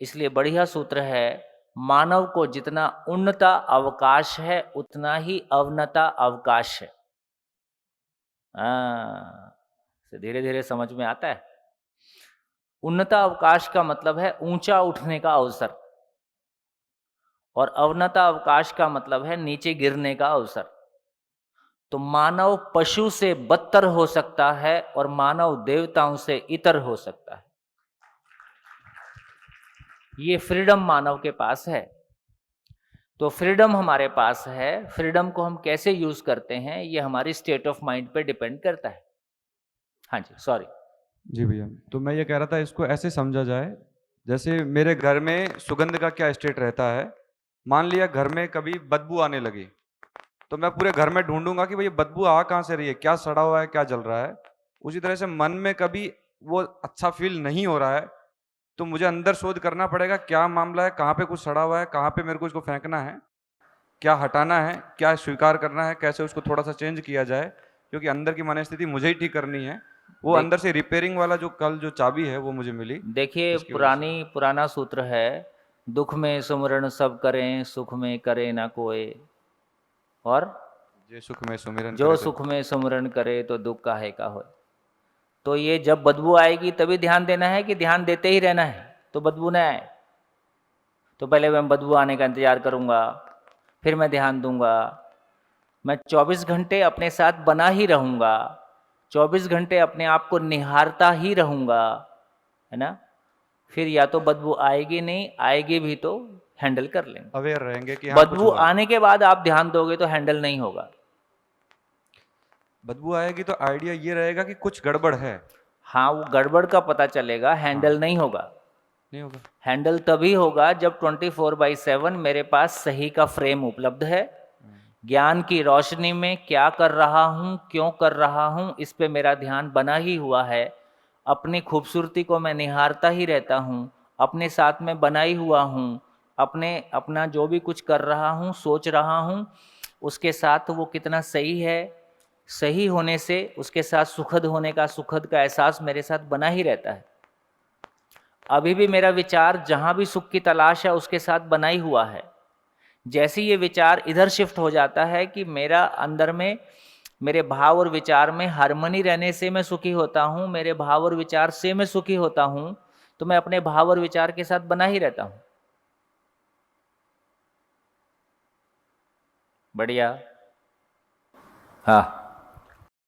इसलिए बढ़िया सूत्र है, मानव को जितना उन्नता अवकाश है उतना ही अवनता अवकाश है। धीरे धीरे समझ में आता है। उन्नता अवकाश का मतलब है ऊंचा उठने का अवसर, और अवनता अवकाश का मतलब है नीचे गिरने का अवसर। तो मानव पशु से बदतर हो सकता है और मानव देवताओं से इतर हो सकता है। ये फ्रीडम मानव के पास है। तो फ्रीडम हमारे पास है, फ्रीडम को हम कैसे यूज करते हैं ये हमारी स्टेट ऑफ माइंड पे डिपेंड करता है। हाँ जी, सॉरी। जी भैया, तो मैं ये कह रहा था इसको ऐसे समझा जाए, जैसे मेरे घर में सुगंध का क्या स्टेट रहता है। मान लिया घर में कभी बदबू आने लगी, तो मैं पूरे घर में ढूंढूंगा कि भाई ये बदबू आ कहाँ से रही है, क्या सड़ा हुआ है, क्या जल रहा है। उसी तरह से मन में कभी वो अच्छा फील नहीं हो रहा है, तो मुझे अंदर शोध करना पड़ेगा क्या मामला है, कहाँ पे कुछ सड़ा हुआ है, कहाँ पे मेरे को इसको फेंकना है, क्या हटाना है, क्या स्वीकार करना है, कैसे उसको थोड़ा सा चेंज किया जाए, क्योंकि अंदर की मनस्थिति मुझे ही ठीक करनी है। वो देख अंदर से रिपेयरिंग वाला जो कल जो चाबी है वो मुझे मिली, देखिए, इसकी वजह से। पुराना सूत्र है, दुख में सुमरण सब करें, सुख में करे ना कोई। और जे सुख में सुमिरन जो करे तो सुख में सुमरण करे तो दुख काहे का होए। तो ये जब बदबू आएगी तभी ध्यान देना है कि ध्यान देते ही रहना है तो बदबू न आए। तो पहले मैं बदबू आने का इंतजार करूंगा, फिर मैं ध्यान दूंगा। मैं 24 घंटे अपने साथ बना ही रहूंगा, 24 घंटे अपने आप को निहारता ही रहूंगा, है ना। फिर या तो बदबू आएगी नहीं, आएगी भी तो हैंडल कर लेंगे। अवेयर रहेंगे कि हाँ कुछ बदबू हुआ है। आने के बाद आप ध्यान दोगे तो हैंडल नहीं होगा। बदबू आएगी तो आइडिया ये रहेगा कि कुछ गड़बड़ है। हाँ, वो गड़बड़ का पता चलेगा, हाँ, हैंडल नहीं होगा। नहीं होगा। हैंडल तभी होगा जब 24/7 मेरे पास सही का फ्रेम उपलब्ध है। ज्ञान की रोशनी में क्या कर रहा हूं, क्यों कर रहा हूं, इस पे मेरा ध्यान बना ही हुआ है। अपनी खूबसूरती को मैं निहारता ही रहता हूं, अपने साथ में बना ही हुआ हूं। अपना जो भी कुछ कर रहा हूं, सोच रहा हूं, उसके साथ वो कितना सही है। सही होने से उसके साथ सुखद होने का, सुखद का एहसास मेरे साथ बना ही रहता है। अभी भी मेरा विचार जहां भी सुख की तलाश है उसके साथ बना ही हुआ है। जैसे ये विचार इधर शिफ्ट हो जाता है कि मेरा अंदर में, मेरे भाव और विचार में हार्मनी रहने से मैं सुखी होता हूं, मेरे भाव और विचार से मैं सुखी होता हूं, तो मैं अपने भाव और विचार के साथ बना ही रहता हूं। बढ़िया। हाँ।